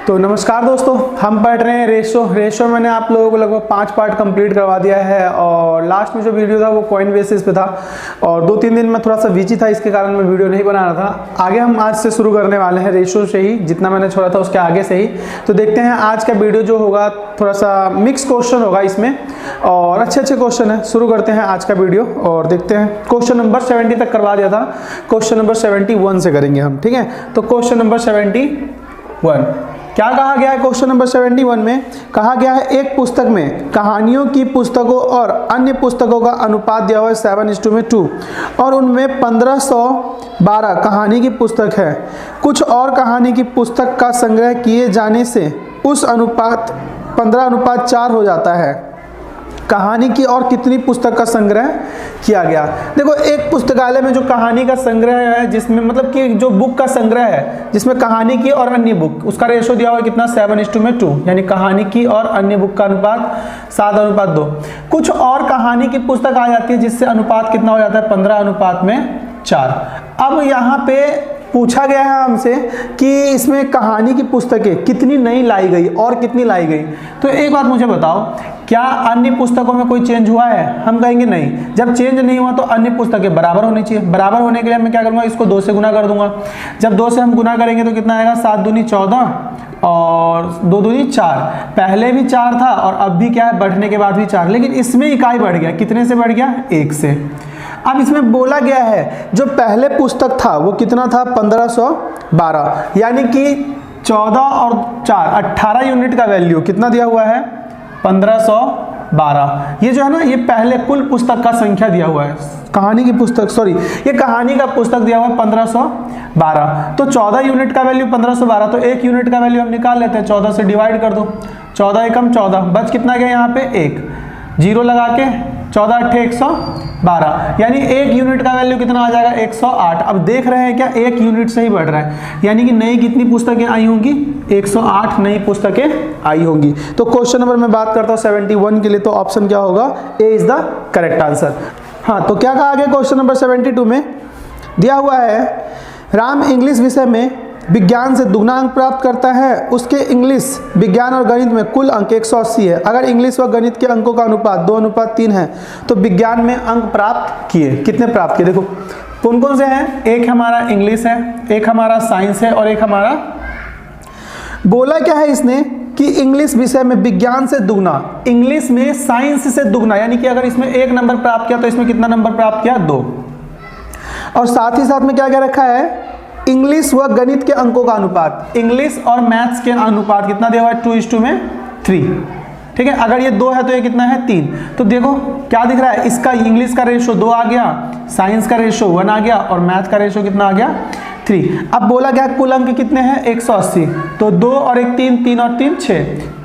तो नमस्कार दोस्तों, हम पढ़ रहे हैं रेशो मैंने आप लोगों को लगभग 5 पार्ट कंप्लीट करवा दिया है और लास्ट में जो वीडियो था वो कॉइन बेसिस पे था और 2-3 दिन में थोड़ा सा बिजी था, इसके कारण मैं वीडियो नहीं बना रहा था। आगे हम आज से शुरू करने वाले हैं रेशो से ही, जितना मैंने छोड़ा था उसके आगे से ही। तो देखते हैं आज का वीडियो जो होगा थोड़ा सा मिक्स क्वेश्चन होगा इसमें और अच्छे क्वेश्चन है। शुरू करते हैं आज का वीडियो और देखते हैं। क्वेश्चन नंबर 70 तक करवा दिया था, क्वेश्चन नंबर 71 से करेंगे हम, ठीक है। तो क्वेश्चन नंबर 71 क्या कहा गया है? क्वेश्चन नंबर 71 में कहा गया है एक पुस्तक में कहानियों की पुस्तकों और अन्य पुस्तकों का अनुपात दिया हुआ है 7:2 और उनमें 1512 कहानी की पुस्तक है। कुछ और कहानी की पुस्तक का संग्रह किए जाने से उस अनुपात 15:4 हो जाता है। कहानी की और कितनी पुस्तक का संग्रह किया गया? देखो, एक पुस्तकालय में जो कहानी का संग्रह है, जिसमें मतलब कि जो बुक का संग्रह है जिसमें कहानी की और अन्य बुक, उसका रेशो दिया हुआ है कितना? 7:2, यानी कहानी की और अन्य बुक का अनुपात 7:2। कुछ और कहानी की पुस्तक आ जाती है जिससे अनुपात कितना हो जाता है? 15:4। अब यहाँ पे पूछा गया है हमसे कि इसमें कहानी की पुस्तकें कितनी नई लाई गई और कितनी लाई गई। तो एक बात मुझे बताओ, क्या अन्य पुस्तकों में कोई चेंज हुआ है? हम कहेंगे नहीं। जब चेंज नहीं हुआ तो अन्य पुस्तकें बराबर होनी चाहिए। बराबर होने के लिए मैं क्या करूँगा? इसको 2 से गुना कर दूंगा। जब 2 से हम गुना करेंगे तो कितना आएगा? 7 दूनी 14 और 2 दूनी 4। पहले भी 4 था और अब भी क्या है? बढ़ने के बाद भी 4, लेकिन इसमें इकाई बढ़ गया। कितने से बढ़ गया? 1 से। अब इसमें बोला गया है जो पहले पुस्तक था वो कितना था? 1512, यानी कि 14 और 4 18 यूनिट का वैल्यू कितना दिया हुआ है? 1512। ये जो है ना, ये पहले कुल पुस्तक का संख्या दिया हुआ है। कहानी की पुस्तक, सॉरी, ये कहानी का पुस्तक दिया हुआ है 1512। तो 14 यूनिट का वैल्यू 1512, तो 1 यूनिट का वैल्यू हम निकाल लेते हैं। 14 से डिवाइड कर दो, 14 एकम 14, बच कितना गया यहाँ पे? 1 जीरो लगा के 14 8 112, यानी 1 यूनिट का वैल्यू कितना आ जाएगा? 108। अब देख रहे हैं क्या 1 यूनिट से ही बढ़ रहा है, यानी कि नई कितनी पुस्तकें आई होंगी? 108 नई पुस्तकें आई होंगी। तो क्वेश्चन नंबर मैं बात करता हूँ 71 के लिए, तो ऑप्शन क्या होगा? ए इज द करेक्ट आंसर। हाँ, तो क्या कहा गया क्वेश्चन नंबर 72 में? दिया हुआ है राम इंग्लिश विषय में विज्ञान से दुगना अंक प्राप्त करता है। उसके इंग्लिश, विज्ञान और गणित में कुल अंक 180 है। अगर इंग्लिश व गणित के अंकों का अनुपात 2:3 है तो विज्ञान में अंक प्राप्त किए। कितने प्राप्त किए? देखो कौन कौन से हैं? एक हमारा इंग्लिश है, एक हमारा साइंस है और एक हमारा, बोला क्या है इसने कि इंग्लिश विषय में विज्ञान से दुगना, इंग्लिश में साइंस से दुगना, यानी कि अगर इसमें 1 नंबर प्राप्त किया तो इसमें कितना नंबर प्राप्त किया? 2। और साथ ही साथ में क्या क्या रखा है? इंग्लिश व गणित के अंकों का अनुपात, इंग्लिश और मैथ्स के अनुपात कितना दिया हुआ है? 2:3, ठीक है। अगर ये 2 है तो ये कितना है? 3। तो देखो क्या दिख रहा है, इसका इंग्लिश का रेशो 2 आ गया, साइंस का रेशो 1 आ गया और मैथ का रेशो कितना आ गया? 3। अब बोला गया कुल अंक कितने हैं? 180। तो 2 और 1 3, 3 और 3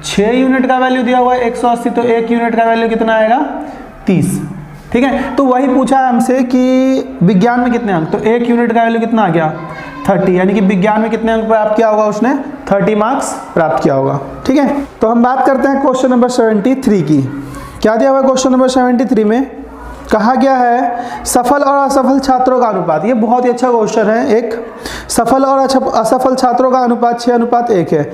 6 यूनिट का वैल्यू दिया हुआ है 180, तो 1 यूनिट का वैल्यू कितना आएगा? 30, ठीक है। तो वही पूछा है हमसे कि विज्ञान में कितने अंक, तो 1 यूनिट का वैल्यू कितना आ गया? 30, यानी कि विज्ञान में कितने अंक प्राप्त किया होगा उसने? 30 मार्क्स प्राप्त किया होगा, ठीक है। तो हम बात करते हैं क्वेश्चन नंबर 73 की। क्या दिया हुआ है क्वेश्चन नंबर 73 में? कहा गया है सफल और असफल छात्रों का अनुपात। ये बहुत ही अच्छा क्वेश्चन है। एक सफल और असफल छात्रों का अनुपात 6:1 है।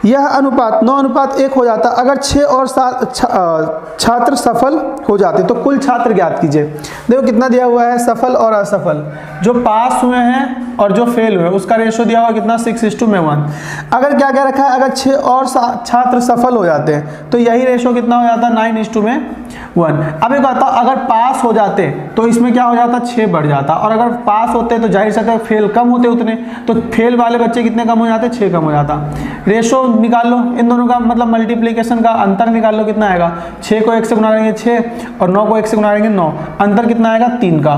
यह अनुपात 9:1 हो जाता अगर 6 और 7 छात्र सफल हो जाते। तो कुल छात्र ज्ञात कीजिए। देखो कितना दिया हुआ है? सफल और असफल, जो पास हुए हैं और जो फेल हुए, उसका रेशो दिया हुआ कितना? 6:1। अगर क्या क्या रखा है? अगर 6 और छात्र सफल हो जाते हैं तो यही रेशो कितना हो जाता? 9:1। अब एक आता, अगर पास हो जाते तो इसमें क्या हो जाता? 6 बढ़ जाता, और अगर पास होते तो जाहिर सा फेल कम होते उतने, तो फेल वाले बच्चे कितने कम हो जाते? 6 कम हो जाता। रेशो निकाल लो इन दोनों का, मतलब मल्टीप्लीकेशन का अंतर निकाल लो, कितना आएगा? 6 को 1 से गुना करेंगे 6 और 9 को 1 से गुना करेंगे 9, अंतर कितना आएगा? 3 का।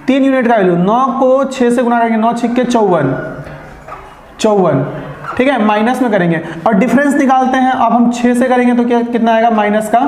3 यूनिट का वैल्यू, 9 को 6 से गुना करेंगे 9 6 54, ठीक है, माइनस में करेंगे और डिफरेंस निकालते हैं। अब हम 6 से करेंगे तो क्या कितना आएगा? माइनस का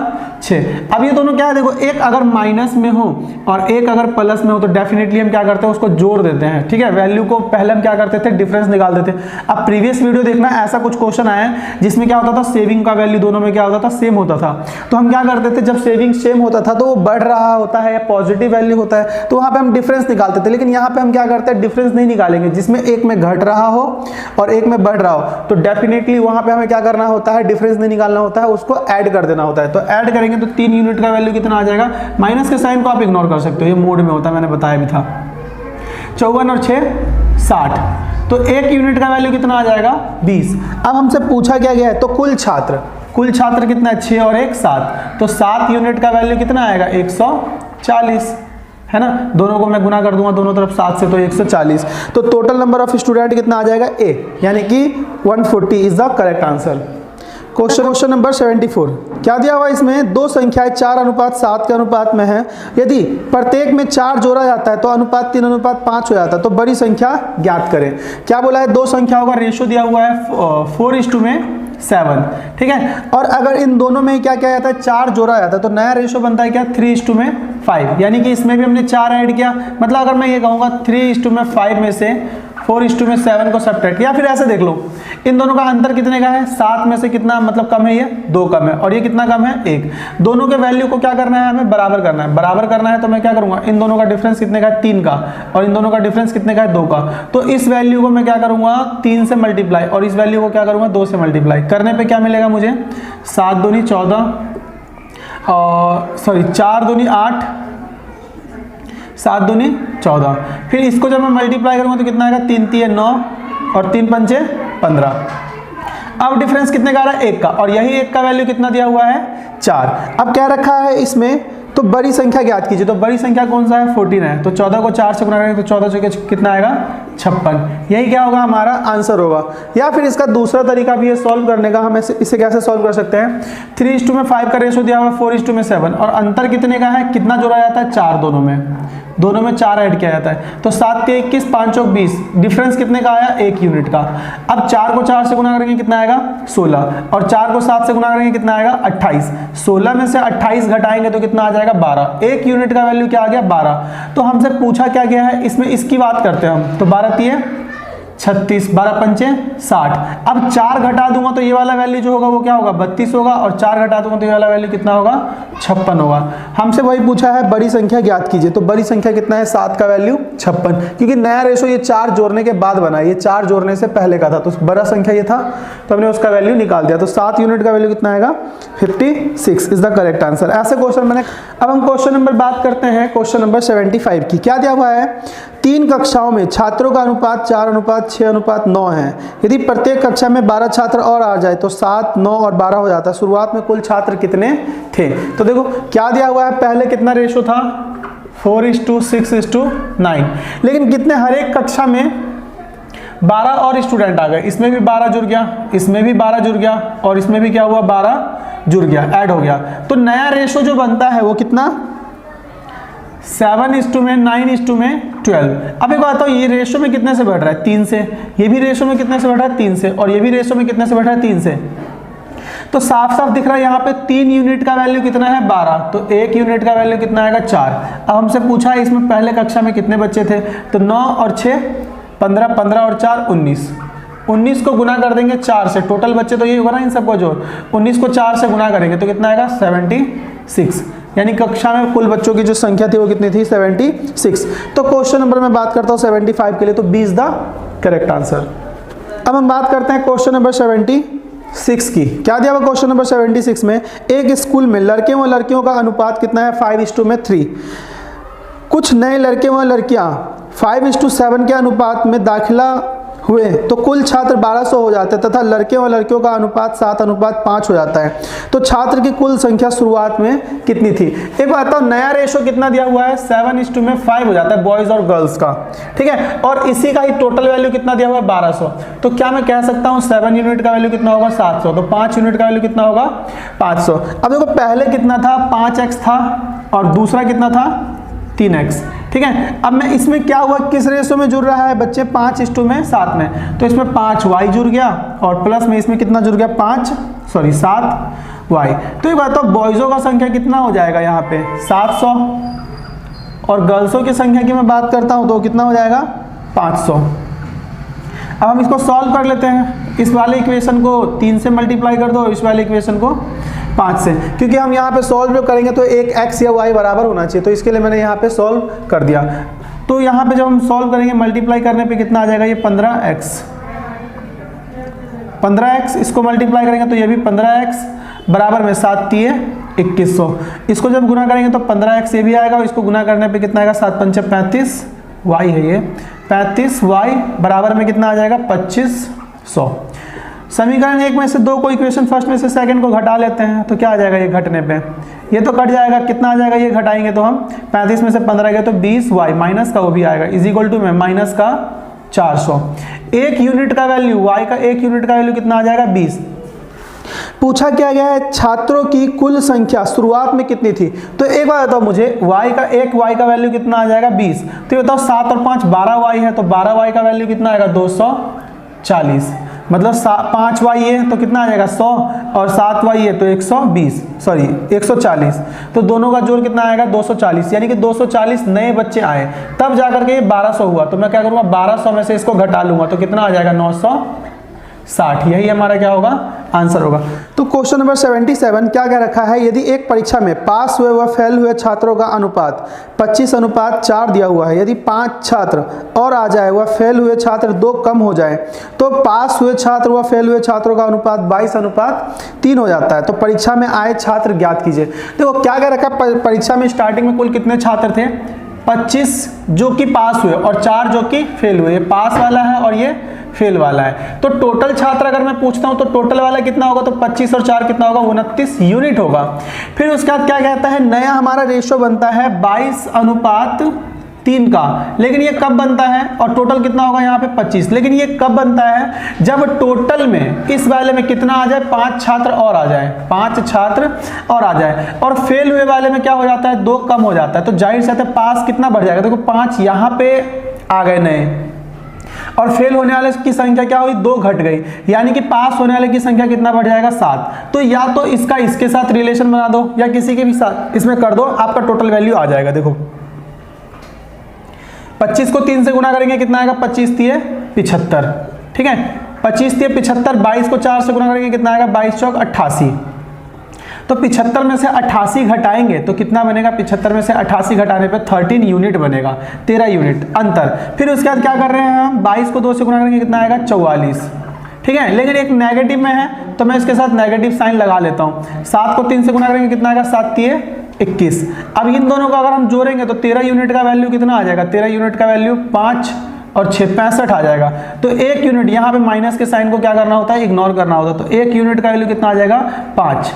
6। अब ये दोनों क्या है? देखो, एक अगर माइनस में हो और एक अगर प्लस में हो तो डेफिनेटली हम क्या करते हैं? उसको जोड़ देते हैं, ठीक है। वैल्यू को पहले हम क्या करते थे? डिफरेंस निकाल देते। अब प्रीवियस वीडियो देखना, ऐसा कुछ क्वेश्चन आया है जिसमें क्या होता था? सेविंग का वैल्यू दोनों में क्या होता था? सेम होता था। तो हम क्या करते थे? जब सेविंग सेम होता था तो वो बढ़ रहा होता है या पॉजिटिव वैल्यू होता है तो वहां पर हम डिफरेंस निकालते थे। लेकिन यहाँ पे हम क्या करते हैं? डिफरेंस नहीं निकालेंगे, जिसमें एक में घट रहा हो और एक में बढ़ रहा हो जाओ तो डेफिनेटली वहां पे हमें क्या करना होता है, डिफरेंस नहीं निकालना होता है, उसको ऐड कर देना होता है। तो ऐड करेंगे तो 3 यूनिट का वैल्यू कितना आ जाएगा, माइनस के साइन को आप इग्नोर कर सकते हो, ये मोड में होता है, मैंने बताया भी था। 54 और 6 60, तो 1 यूनिट का वैल्यू कितना आ जाएगा 20। अब हमसे पूछा क्या गया है, तो कुल छात्र कितना है, 6 और 1 7, तो 7 यूनिट का वैल्यू कितना आएगा 140, है ना। दोनों को मैं गुना कर दूंगा दोनों तरफ 7 से, तो 140। तो टोटल नंबर ऑफ स्टूडेंट कितना आ जाएगा A, यानी कि 140 is the correct answer. Question number 74, क्या दिया हुआ इसमें, दो संख्याएं 4:7 के अनुपात में है, यदि प्रत्येक में 4 जोड़ा जाता है तो अनुपात 3:5 हो जाता है, तो बड़ी संख्या ज्ञात करें। क्या बोला है, दो संख्याओं का रेशियो दिया हुआ है 4:7, ठीक है। और अगर इन दोनों में क्या क्या जाता है, 4 जोड़ा जाता है, तो नया रेशियो बनता है क्या 3:5, यानी कि इसमें भी हमने 4 ऐड किया। मतलब अगर मैं ये कहूँगा 3:5 में से 4:7 को सब्ट्रैक्ट, या फिर ऐसे देख लो, इन दोनों का अंतर कितने का है, 7 में से कितना मतलब कम है, ये 2 कम है, और ये कितना कम है 1। दोनों के वैल्यू को क्या करना है, हमें बराबर करना है। बराबर करना है तो मैं क्या करूंगा, इन दोनों का डिफरेंस कितने का है 3 का, और इन दोनों का डिफरेंस कितने का है 2 का। तो इस वैल्यू को मैं क्या करूंगा 3 से मल्टीप्लाई, और इस वैल्यू को क्या करूंगा 2 से मल्टीप्लाई करने पर क्या मिलेगा मुझे, 7 दूनी 14, और सॉरी 4 दूनी 8, 7 दूनी 14। फिर इसको जब मैं मल्टीप्लाई करूंगा तो कितना आएगा, 3 3 9 और 3 5 15। अब डिफरेंस कितने का आ रहा है 1 का, और यही 1 का वैल्यू कितना दिया हुआ है 4। अब क्या रखा है इसमें, तो बड़ी संख्या ज्ञात कीजिए। तो बड़ी संख्या कौन सा है 14 है, तो 14 को 4 से गुणा करेंगे तो 14 से कितना आएगा 56। यही क्या होगा हमारा आंसर होगा। या फिर इसका दूसरा तरीका भी है सॉल्व करने का, हम इसे कैसे सॉल्व कर सकते हैं, 3:5 का रेशो दिया हुआ है 4:7, और अंतर कितने का है, कितना जोड़ा जाता है 4, दोनों में 4 ऐड किया जाता है। तो 7 के 21, 5 और 20, डिफरेंस कितने का आया 1 यूनिट का। अब 4 को 4 से गुना करेंगे कितना आएगा 16, और 4 को 7 से गुना करेंगे कितना आएगा 28। 16 में से 28 घटाएंगे तो कितना आ जाएगा 12। 1 यूनिट का वैल्यू क्या आ गया 12। तो हमसे पूछा क्या गया है, इसमें इसकी बात करते हैं हम। तो 12 3 36, 12 पंचे 60। अब 4 घटा दूंगा तो ये वाला वैल्यू जो होगा वो क्या होगा 32 होगा, और 4 घटा दूंगा तो ये वाला वैल्यू कितना होगा 56 होगा। हमसे वही पूछा है बड़ी संख्या ज्ञात कीजिए। तो बड़ी संख्या कितना है, 7 का वैल्यू 56, क्योंकि नया रेशो ये 4 जोड़ने के बाद बना है, ये 4 जोड़ने से पहले का था, तो बड़ा संख्या ये था तो हमने उसका वैल्यू निकाल दिया। तो 7 यूनिट का वैल्यू कितना आएगा 56 इज द करेक्ट आंसर। ऐसे क्वेश्चन मैंने। अब हम क्वेश्चन नंबर बात करते हैं, क्वेश्चन नंबर 75 की। क्या दिया हुआ है, 3 कक्षाओं में छात्रों का अनुपात 4:6:9 है, यदि प्रत्येक कक्षा में 12 छात्र और आ जाए तो 7 9 और 12 हो जाता है। शुरुआत में कुल छात्र कितने थे। तो देखो क्या दिया हुआ है, पहले कितना रेशो था 4:6:9, लेकिन कितने, हर एक कक्षा में 12 और स्टूडेंट आ गए, इसमें भी 12 जुड़ गया, इसमें भी 12 जुड़ गया, और इसमें भी क्या हुआ 12 जुड़ गया, ऐड हो गया। तो नया रेशो जो बनता है वो कितना 7:9:12। अब एक बात, ये रेशो में कितने से बढ़ रहा है 3 से, ये भी रेशो में कितने से बढ़ रहा है 3 से, और ये भी रेशो में कितने से बढ़ रहा है 3 से। तो साफ साफ दिख रहा है यहाँ पे 3 यूनिट का वैल्यू कितना है 12, तो 1 यूनिट का वैल्यू कितना आएगा 4। अब हमसे पूछा है इसमें पहले कक्षा में कितने बच्चे थे, तो 9 और 6 15, 15 और 4 19। 19 को गुना कर देंगे 4 से, टोटल बच्चे तो ये होगा ना इन सबको जोड़, 19 को 4 से गुना करेंगे तो कितना आएगा 76, यानी कक्षा में कुल बच्चों की जो संख्या थी वो कितनी थी 76। तो क्वेश्चन नंबर में बात करता हूँ 75 के लिए, तो 20 द करेक्ट आंसर। अब हम बात करते हैं क्वेश्चन नंबर 76 की। क्या दिया हुआ क्वेश्चन नंबर 76 में, एक स्कूल में लड़के व लड़कियों का अनुपात कितना है 5:3। कुछ नए लड़के व लड़कियां 5:7 के अनुपात में दाखिला हुए तो कुल छात्र 1200 हो जाते हैं, तथा लड़के और लड़कियों का अनुपात 7:5 हो जाता है। तो छात्र की कुल संख्या शुरुआत में कितनी थी। एक बात बताओ, नया रेशो कितना दिया हुआ है 7:5 हो जाता है बॉयज और गर्ल्स का, ठीक है, और इसी का ही टोटल वैल्यू कितना दिया हुआ है 1200। तो क्या मैं कह सकता हूँ 7 यूनिट का वैल्यू कितना होगा 700, तो 5 यूनिट का वैल्यू कितना होगा 500। अब देखो पहले कितना था 5x था, और दूसरा कितना था 3x, ठीक है। अब मैं इसमें क्या हुआ, किस रेशो में जुड़ रहा है बच्चे 5:7 में, तो इसमें 5y जुड़ गया, और प्लस में इसमें कितना जुड़ गया 7y। तो ये बताओ बॉयजों का संख्या कितना हो जाएगा यहाँ पे 700, और गर्ल्सों की संख्या की मैं बात करता हूँ तो कितना हो जाएगा 500। अब हम इसको सॉल्व कर लेते हैं, इस वाले इक्वेशन को 3 से मल्टीप्लाई कर दो, इस वाले इक्वेशन को 5 से, क्योंकि हम यहाँ पे सॉल्व जो करेंगे तो एक x या y बराबर होना चाहिए, तो इसके लिए मैंने यहाँ पे सॉल्व कर दिया। तो यहाँ पे जब हम सॉल्व करेंगे मल्टीप्लाई करने पे कितना आ जाएगा, ये 15x, 15x, इसको मल्टीप्लाई करेंगे तो ये भी 15x बराबर में 7 तिये 2100। इसको जब गुना करेंगे तो 15x ये भी आएगा और इसको गुना करने पे कितना आएगा 7 पंचे 35, y है ये 35y बराबर में कितना आ जाएगा 2500। समीकरण 1 में से 2 को इक्वेशन फर्स्ट में से सेकंड को घटा लेते हैं तो क्या आ जाएगा, ये घटने पे ये तो कट जाएगा, कितना आ जाएगा, ये घटाएंगे तो हम 35 में से 15 गए तो 20y माइनस का वो भी आएगा इज इक्वल टू में माइनस का 400। 1 यूनिट का वैल्यू y का 1 यूनिट का वैल्यू कितना आ जाएगा 20। पूछा क्या गया है, छात्रों की कुल संख्या शुरुआत में कितनी थी। तो एक बार बताओ मुझे y का वैल्यू कितना आ जाएगा 20। तो ये बताओ 7 और 5 12y है तो 12y का वैल्यू कितना आएगा 240, मतलब 5y है तो कितना आ जाएगा 100 और 7y है तो 140। तो दोनों का जोड़ कितना आएगा 240, यानी कि 240 नए बच्चे आए तब जाकर के ये 1200 हुआ। तो मैं क्या करूँगा 1200 में से इसको घटा लूंगा तो कितना आ जाएगा 960। यही हमारा क्या होगा आंसर होगा। तो क्वेश्चन नंबर 77 क्या कह रखा है, यदि एक परीक्षा में पास हुए व फेल हुए छात्रों का अनुपात 25:4 दिया हुआ है, यदि 5 छात्र और आ जाए व फेल हुए छात्र 2 कम हो जाए तो पास हुए छात्र व फेल हुए छात्रों का अनुपात 22:3 हो जाता है। तो परीक्षा में आए छात्र ज्ञात कीजिए। देखो क्या कह रखा है, परीक्षा में स्टार्टिंग में कुल कितने छात्र थे 25 जो कि पास हुए और 4 जो कि फेल हुए। ये पास वाला है और ये फेल वाला है। तो टोटल छात्र अगर मैं पूछता हूं तो टोटल वाला कितना होगा, तो 25 और 4 कितना होगा 29 यूनिट होगा। फिर उसके बाद क्या कहता है, नया हमारा रेशो बनता है 22:3 का, लेकिन ये कब बनता है, और टोटल कितना होगा यहाँ पे 25, लेकिन ये कब बनता है जब टोटल में इस वाले में कितना आ जाए 5 छात्र और आ जाए, 5 छात्र और आ जाए, और फेल हुए वाले में क्या हो जाता है 2 कम हो जाता है। तो जाहिर सी बात है पास कितना बढ़ जाएगा, देखो 5 यहाँ पे आ गए नए और फेल होने वाले की संख्या क्या हुई 2 घट गई, यानी कि पास होने वाले की संख्या कितना बढ़ जाएगा 7। तो या तो इसका इसके साथ रिलेशन बना दो या किसी के भी साथ इसमें कर दो, आपका टोटल वैल्यू आ जाएगा। देखो 25 को 3 से गुना करेंगे कितना आएगा 25 तिये 75, ठीक है 25 तिये 75। 22 को 4 से गुना करेंगे कितना आएगा 22 चौक 88। तो 75 में से 88 घटाएंगे तो कितना बनेगा, 75 में से 88 घटाने पे 13 यूनिट बनेगा, 13 यूनिट अंतर। फिर उसके बाद क्या कर रहे हैं हम 22 को 2 से गुना करेंगे कितना आएगा 44, ठीक है, लेकिन एक नेगेटिव में है तो मैं इसके साथ नेगेटिव साइन लगा लेता हूँ। 7 को 3 से गुना करेंगे कितना आएगा 7 तिये 21। अब इन दोनों को अगर हम जोड़ेंगे तो 13 यूनिट का वैल्यू कितना आ जाएगा, 13 यूनिट का वैल्यू 5 और 6 65 आ जाएगा। तो 1 यूनिट यहाँ पे माइनस के साइन को क्या करना होता है, इग्नोर करना होता है। तो 1 यूनिट का वैल्यू कितना आ जाएगा 5,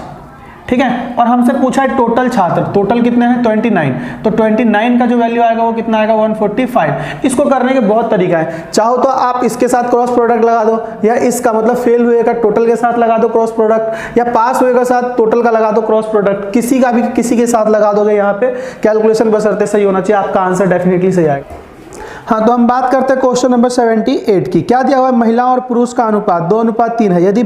ठीक है। और हमसे पूछा है टोटल छात्र, टोटल कितने हैं 29, तो 29 का जो वैल्यू आएगा वो कितना आएगा 145। इसको करने के बहुत तरीका है, चाहो तो आप इसके साथ क्रॉस प्रोडक्ट लगा दो, या इसका मतलब फेल हुए का टोटल के साथ लगा दो क्रॉस प्रोडक्ट, या पास हुए का साथ टोटल का लगा दो क्रॉस प्रोडक्ट, किसी का भी किसी के साथ लगा दोगे। यहाँ पे कैलकुलेशन बशर्ते सही होना चाहिए, आपका आंसर डेफिनेटली सही आएगा। हाँ, तो हम बात करते हैं क्वेश्चन नंबर 78 की। क्या दिया हुआ है, महिला और पुरुष का अनुपात 2:3 है। यदि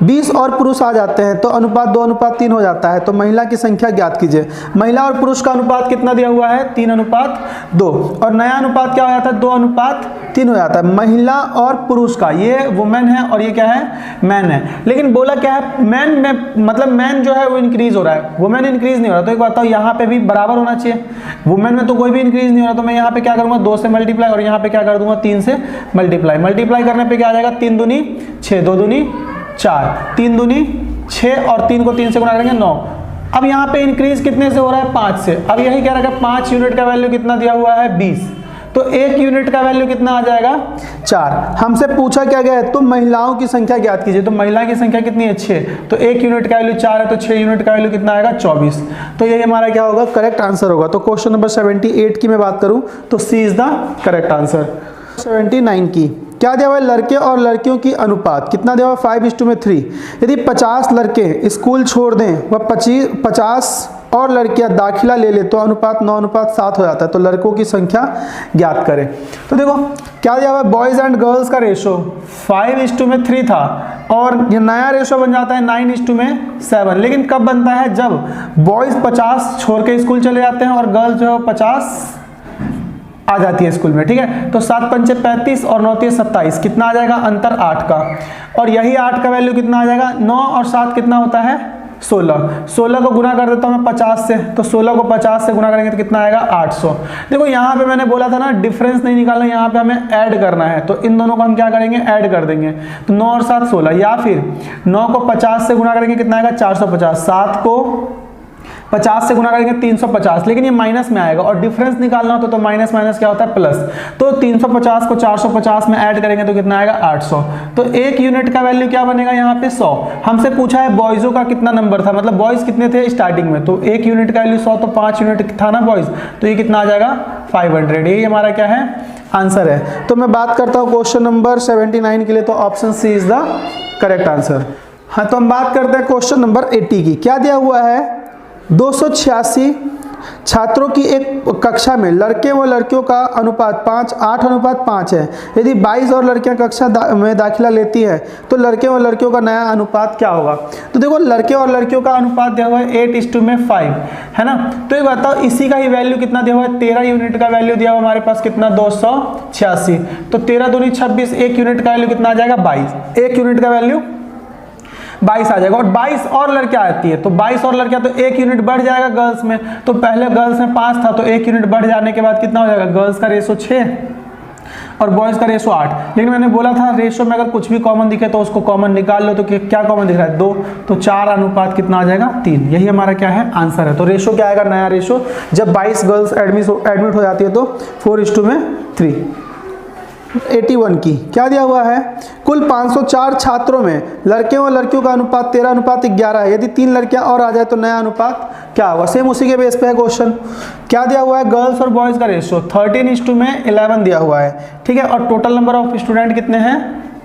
20 और पुरुष आ जाते हैं तो अनुपात 2:3 हो जाता है। तो महिला की संख्या ज्ञात कीजिए। महिला और पुरुष का अनुपात कितना दिया हुआ है 3:2, और नया अनुपात क्या हो जाता है 2:3 हो जाता है। महिला और पुरुष का, ये वुमेन है और ये क्या है मैन है, लेकिन बोला क्या है मैन में, मतलब मैन जो है वो इंक्रीज हो रहा है, वुमेन इंक्रीज नहीं हो रहा। तो एक बात बताओ यहाँ पे भी बराबर होना चाहिए, वुमेन में तो कोई भी इंक्रीज नहीं हो रहा। तो मैं यहाँ पे क्या करूँगा 2 से मल्टीप्लाई, और यहाँ पे क्या कर दूंगा 3 से मल्टीप्लाई करने पे क्या आ जाएगा 3 दूनी 6, 2 दूनी 4, 3 दूनी 6 और 3 को 3 से गुना करेंगे 9। अब यहाँ पे इंक्रीज कितने से हो रहा है 5 से। अब यही कह रहा है 5 यूनिट का वैल्यू कितना दिया हुआ है 20, तो 1 यूनिट का वैल्यू कितना आ जाएगा 4। हमसे पूछा क्या गया है, तुम महिलाओं की संख्या ज्ञात कीजिए। तो महिला की संख्या कितनी है 6, तो 1 यूनिट का वैल्यू 4 है, तो 6 यूनिट का वैल्यू कितना आएगा 24। तो यही हमारा क्या होगा करेक्ट आंसर होगा। तो क्वेश्चन नंबर 78 की मैं बात करूं तो सी इज द करेक्ट आंसर। 79 की क्या दिया हुआ है, लड़के और लड़कियों की अनुपात कितना दिया हुआ 5:3। यदि 50 लड़के स्कूल छोड़ दें व 50 और लड़कियां दाखिला ले ले तो अनुपात 9:7 हो जाता है। तो लड़कों की संख्या ज्ञात करें। तो देखो क्या दिया हुआ है, बॉयज एंड गर्ल्स का रेशो 5:3 था, और ये नया रेशो बन जाता है 9:7। लेकिन कब बनता है, जब बॉयज 50 छोड़ के स्कूल चले जाते हैं और गर्ल्स जो 50 आ जाती है स्कूल में, ठीक है। तो 7 पंचे 35 और 9 तिये 27, कितना आ जाएगा अंतर 8 का, और यही 8 का वैल्यू कितना आ जाएगा 9 और 7 कितना होता है 16 को गुना कर देता हूँ मैं 50 से, तो 16 को 50 से गुना करेंगे तो कितना आएगा 800। देखो यहाँ पे मैंने बोला था ना डिफरेंस नहीं निकालना, यहाँ पे हमें ऐड करना है, तो इन दोनों को हम क्या करेंगे ऐड कर देंगे, तो 9 और 7 16, या फिर 9 को 50 से गुना करेंगे कितना आएगा 450, 7 को 50 से गुना करेंगे 350, लेकिन ये माइनस में आएगा और डिफरेंस निकालना हो तो माइनस माइनस क्या होता है प्लस, तो 350 को 450 में ऐड करेंगे तो कितना आएगा 800। तो एक यूनिट का वैल्यू क्या बनेगा यहाँ पे 100। हमसे पूछा है बॉयजों का कितना नंबर था, मतलब बॉयज कितने थे स्टार्टिंग में, तो एक यूनिट का वैल्यू 100, तो 5 यूनिट था ना बॉयज, तो ये कितना आ जाएगा 500। यही हमारा क्या है आंसर है। तो मैं बात करता हूँ क्वेश्चन नंबर 79 के लिए, तो option C is the correct answer. हाँ, तो हम बात करते हैं क्वेश्चन नंबर 80 की। क्या दिया हुआ है 286 छात्रों की एक कक्षा में लड़के व लड़कियों का अनुपात 8:5 है। यदि 22 और लड़कियां कक्षा में दाखिला लेती हैं तो लड़के व लड़कियों का नया अनुपात क्या होगा। तो देखो लड़के और लड़कियों का अनुपात दिया हुआ है 8:5 है ना। तो ये बताओ इसी का ही वैल्यू कितना दिया हुआ है, 13 यूनिट का वैल्यू दिया हुआ हमारे पास कितना 286, तो 13 दूनी 26, एक यूनिट का वैल्यू कितना आ जाएगा 22, एक यूनिट का वैल्यू 22 आ जाएगा। और 22 और लड़कियां आती है तो 22 और लड़कियां तो एक यूनिट बढ़ जाएगा गर्ल्स में, तो पहले गर्ल्स में 5 था तो एक यूनिट बढ़ जाने के बाद कितना हो जाएगा, गर्ल्स का रेशो 6 और बॉयज का रेशो 8। लेकिन मैंने बोला था रेशो में अगर कुछ भी कॉमन दिखे तो उसको कॉमन निकाल लो, तो क्या कॉमन दिख रहा है 2, तो 4 अनुपात कितना आ जाएगा 3। यही हमारा क्या है आंसर है। तो रेशो क्या आएगा नया रेशो, जब 22 गर्ल्स एडमिट हो जाती है तो 4:3। 81 की क्या दिया हुआ है, कुल 504 छात्रों में लड़के व लड़कियों का अनुपात 13:11 है। यदि 3 लड़कियां और आ जाए तो नया अनुपात क्या होगा। सेम उसी के बेस पे है क्वेश्चन। क्या दिया हुआ है गर्ल्स और बॉयज का रेशियो 13:11 दिया हुआ है, ठीक है, और टोटल नंबर ऑफ स्टूडेंट कितने हैं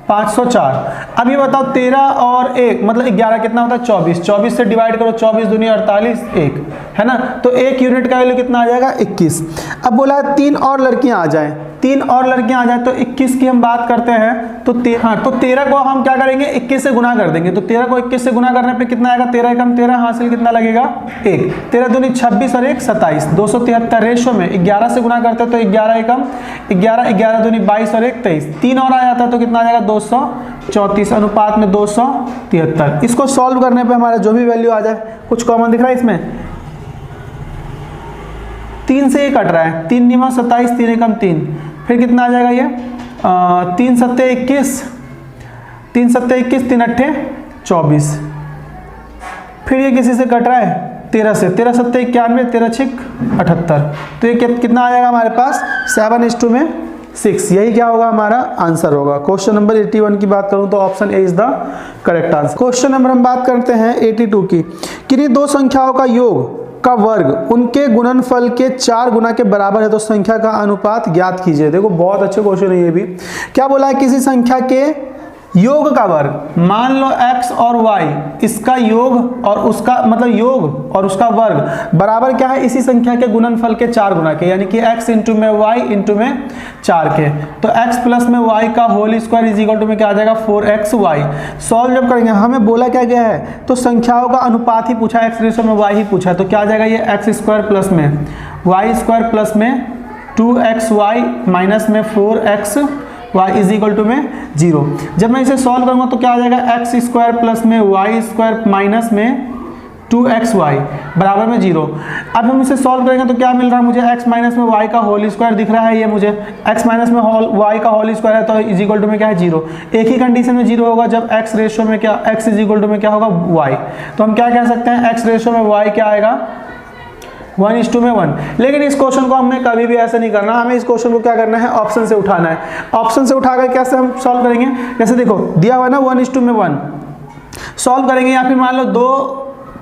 504। अब ये बताओ 13 और 1 मतलब 11 कितना होता है 24, 24 से डिवाइड करो, 24 दूनी 48, 1 है ना, तो एक यूनिट का वैल्यू कितना आ जाएगा 21। अब बोला है 3 और लड़कियां आ जाएं, 3 और लड़कियां आ जाए तो 21 की हम बात करते हैं, तो 13 को हम क्या करेंगे 21 से गुना कर देंगे, तो 13 को 21 से गुना करने पे कितना आएगा 13 एकम 13, हासिल कितना लगेगा 1, 13 दूनी 26 और 1 27, 273 रेशो में 11 से गुना करते हैं तो 11 एकम 11, 11 दूनी 22 और 1 23, 3 और आ जाता है तो कितना आ जाएगा 234 अनुपात में 273। इसको सॉल्व करने पे हमारा जो भी वैल्यू आ जाए, कुछ कॉमन दिख रहा है इसमें, 3 से ये कट रहा है, 3 निमा 27, 3 एकम 3, फिर कितना आ जाएगा ये 3 सत्ते 21, 3 सत्ते 21, 3 अट्ठे 24, फिर ये किसी से कट रहा है 13 से, 13 सत्ते 91, 13 छिक 78, तो ये कितना आ जाएगा हमारे पास 7:6। यही क्या होगा हमारा आंसर होगा। क्वेश्चन नंबर 81 की बात करूं तो option A is the correct answer. Question number हम बात करते हैं 82 की। किन्हीं दो संख्याओं का योग का वर्ग उनके गुणनफल के 4 गुना के बराबर है तो संख्या का अनुपात ज्ञात कीजिए। देखो बहुत अच्छे क्वेश्चन है ये भी। क्या बोला है, किसी संख्या के योग का वर्ग, मान लो x और y, इसका योग और उसका मतलब योग और उसका वर्ग बराबर क्या है इसी संख्या के गुणनफल के 4 गुना के, यानी कि x इंटू में y इंटू में 4 के, तो x प्लस में y का whole square is equal to में क्या आ जाएगा 4xy। सॉल्व जब करेंगे हमें बोला क्या गया है, तो संख्याओं का अनुपात ही पूछा है, x रेशो में y ही पूछा है, तो क्या आ जाएगा ये x स्क्वायर प्लस में y स्क्वायर प्लस में 2xy माइनस में 4x y is equal to में 0। जब मैं इसे सॉल्व करूंगा तो क्या आ जाएगा x स्क्वायर प्लस में y स्क्वायर माइनस में 2xy बराबर में 0। अब हम इसे सॉल्व करेंगे तो क्या मिल रहा है मुझे, x माइनस में y का होल स्क्वायर दिख रहा है, ये मुझे x माइनस में y का होल स्क्वायर है तो इज इक्वल टू में क्या है 0। एक ही कंडीशन में 0 होगा जब x रेशो में क्या x इज इक्वल टू में क्या होगा y, तो हम क्या कह सकते हैं x रेशो में y क्या आएगा 1:1। लेकिन इस क्वेश्चन को हमने कभी भी ऐसा नहीं करना, हमें इस क्वेश्चन को क्या करना है ऑप्शन से उठाना है। ऑप्शन से उठाकर कैसे हम सॉल्व करेंगे, जैसे देखो दिया हुआ है ना 1:1 सॉल्व करेंगे, या फिर मान लो 2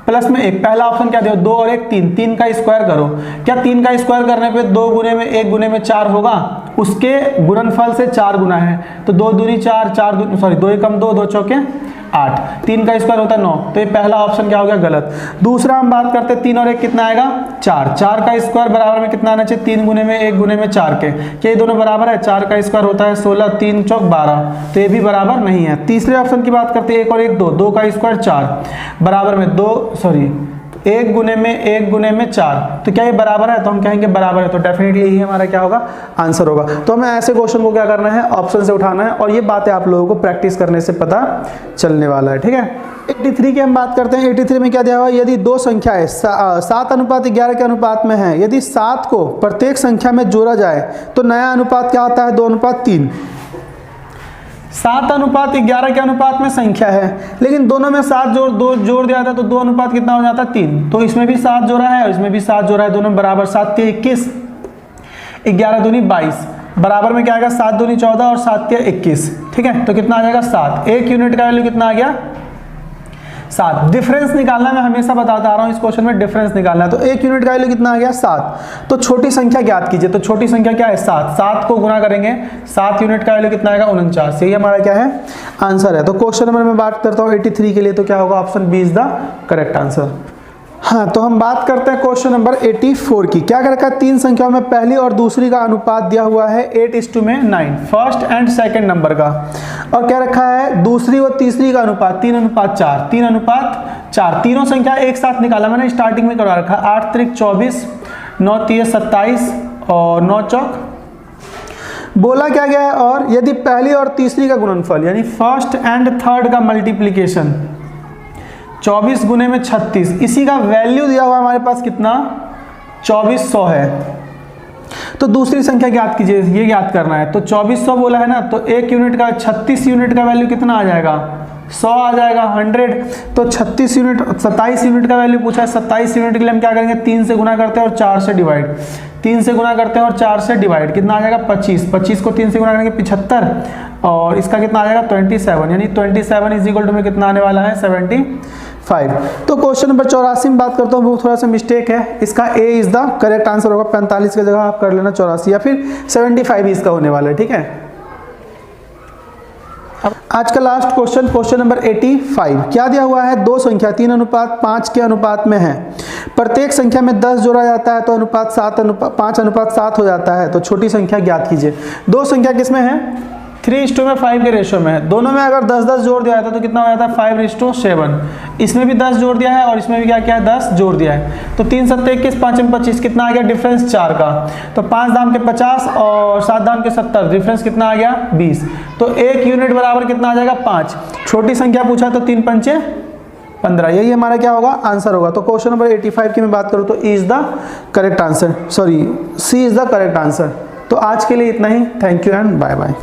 प्लस में 1, पहला ऑप्शन क्या दिया 2 और 1 3, 3 का स्क्वायर करो। क्या 3 का स्क्वायर करने पे 2 गुने में 1 गुने में 4 होगा, उसके गुणनफल से 4 गुना है, तो 2 दूनी 4, 2 एकम 2, 2 चौके 8, 3 का स्क्वायर होता है 9, तो ये पहला ऑप्शन क्या हो गया गलत। दूसरा हम बात करते हैं 3 और 1 कितना आएगा 4, 4 का स्क्वायर बराबर में कितना आना चाहिए 3 गुने में 1 गुने में 4 के, क्या ये दोनों बराबर है, 4 का स्क्वायर होता है 16, 3 चौक 12, तो ये भी बराबर नहीं है। तीसरे ऑप्शन की बात करते हैं 1 और 1 2, 2 का स्क्वायर 4 बराबर में 1 गुने में 1 गुने में 4, तो क्या ये बराबर है, तो हम कहेंगे बराबर है, तो डेफिनेटली यही हमारा क्या होगा आंसर होगा। तो हमें ऐसे क्वेश्चन को क्या करना है ऑप्शन से उठाना है, और ये बातें आप लोगों को प्रैक्टिस करने से पता चलने वाला है, ठीक है। 83 की हम बात करते हैं। 83 में क्या दिया हुआ है, यदि दो संख्या है 7:11 के अनुपात में है, यदि 7 को प्रत्येक संख्या में जोड़ा जाए तो नया अनुपात क्या आता है, 2:3। 7:11 के अनुपात में संख्या है, लेकिन दोनों में 7 जोड़ दिया था तो 2 अनुपात कितना हो जाता है, 3। तो इसमें भी 7 जोड़ा है और इसमें भी 7 जोड़ा है, दोनों बराबर। 7 के 21, 11 दूनी 22, बराबर में क्या आएगा, 7 दूनी 14 और 7 के 21। ठीक है, तो कितना आ जाएगा 7। एक यूनिट का वैल्यू कितना आ गया, 7। डिफरेंस निकालना, मैं हमेशा बताता आ रहा हूं इस क्वेश्चन में डिफरेंस निकालना है। तो एक यूनिट का वैल्यू कितना आ गया, 7। तो छोटी संख्या ज्ञात कीजिए। तो छोटी संख्या क्या है, 7। 7 को गुना करेंगे, 7 यूनिट का वैल्यू कितना आएगा, 49। यही हमारा क्या है, आंसर है। तो क्वेश्चन नंबर में बात करता हूँ 83 के लिए, तो क्या होगा, option B is the correct answer. हाँ, तो हम बात करते हैं क्वेश्चन नंबर 84 की। क्या कर रखा है, 3 संख्याओं में पहली और दूसरी का अनुपात दिया हुआ है 8:9, फर्स्ट एंड सेकंड नंबर का। और क्या रखा है, दूसरी और तीसरी का अनुपात 3:4, 3:4। तीनों संख्या एक साथ निकाला मैंने, स्टार्टिंग में करवा रखा। 8 त्रिक 24, 9 तिये 27 और 9 चौक। बोला क्या गया है, और यदि पहली और तीसरी का गुणनफल यानी फर्स्ट एंड थर्ड का मल्टीप्लीकेशन 24 गुने में 36, इसी का वैल्यू दिया हुआ हमारे पास कितना, 2400 है। तो दूसरी संख्या ज्ञात कीजिए, ये ज्ञात करना है। तो 2400 बोला है ना, तो एक यूनिट का 36 यूनिट का वैल्यू कितना आ जाएगा, 100 आ जाएगा, 100। तो 36 यूनिट 27 यूनिट का वैल्यू पूछा है। 27 यूनिट के लिए हम क्या करेंगे, 3 से गुना करते हैं और 4 से डिवाइड। 3 से गुना करते हैं और 4 से डिवाइड, कितना आ जाएगा 25। 25 को 3 से गुना करेंगे 75 और इसका कितना आ जाएगा 27, यानी 27 इज इक्वल टू में कितना आने वाला है 75। तो क्वेश्चन नंबर 84 में बात करता हूँ, वो थोड़ा सा मिस्टेक है। इसका ए इज द करेक्ट आंसर होगा। 45 की जगह आप कर लेना 84 या फिर 75 इसका होने वाला है। ठीक है, अब आज का लास्ट क्वेश्चन, क्वेश्चन नंबर 85। क्या दिया हुआ है, दो संख्या 3:5 के अनुपात में है, प्रत्येक संख्या में 10 जोड़ा जाता है तो अनुपात 5:7 हो जाता है। तो छोटी संख्या ज्ञात कीजिए। दो संख्या किसमें है, 3:5 के रेशियो में है। दोनों में अगर 10-10 जोड़ दिया जाता तो कितना हो जाता है, 5:7। इसमें भी 10 जोड़ दिया है और इसमें भी क्या क्या है, 10 जोड़ दिया है। तो 3 7 21, 5 25, कितना आ गया डिफरेंस 4 का। तो 5 दाम के 50 और 7 दाम के 70, डिफरेंस कितना आ गया 20। तो एक यूनिट बराबर कितना आ जाएगा 5। छोटी संख्या पूछा तो 3 पंचे 15, यही हमारा क्या होगा, आंसर होगा। तो क्वेश्चन नंबर 85 की मैं बात करूँ तो E is the correct answer, sorry C is the correct answer. तो आज के लिए इतना ही। Thank you and bye bye.